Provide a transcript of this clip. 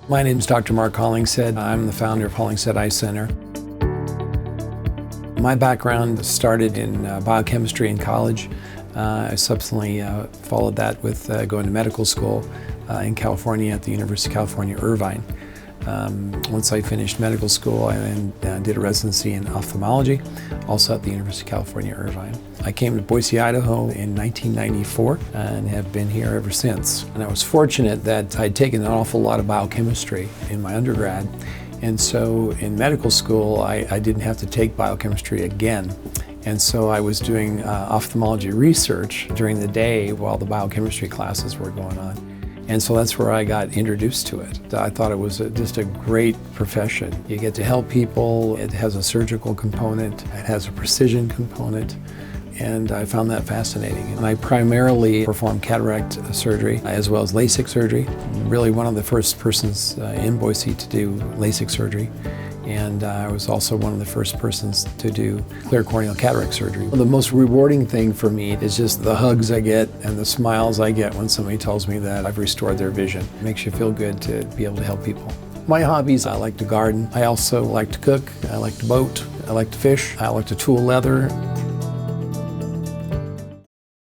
My name is Dr. Mark Hollingshead. I'm the founder of Hollingshead Eye Center. My background started in biochemistry in college. I subsequently followed that with going to medical school in California at the University of California, Irvine. Once I finished medical school, I then did a residency in ophthalmology, also at the University of California, Irvine. I came to Boise, Idaho in 1994 and have been here ever since. And I was fortunate that I'd taken an awful lot of biochemistry in my undergrad, and so in medical school I didn't have to take biochemistry again. And so I was doing ophthalmology research during the day while the biochemistry classes were going on. And so that's where I got introduced to it. I thought it was just a great profession. You get to help people, it has a surgical component, it has a precision component, and I found that fascinating. And I primarily perform cataract surgery as well as LASIK surgery. I'm really one of the first persons in Boise to do LASIK surgery. And I was also one of the first persons to do clear corneal cataract surgery. The most rewarding thing for me is just the hugs I get and the smiles I get when somebody tells me that I've restored their vision. It makes you feel good to be able to help people. My hobbies, I like to garden. I also like to cook. I like to boat. I like to fish. I like to tool leather.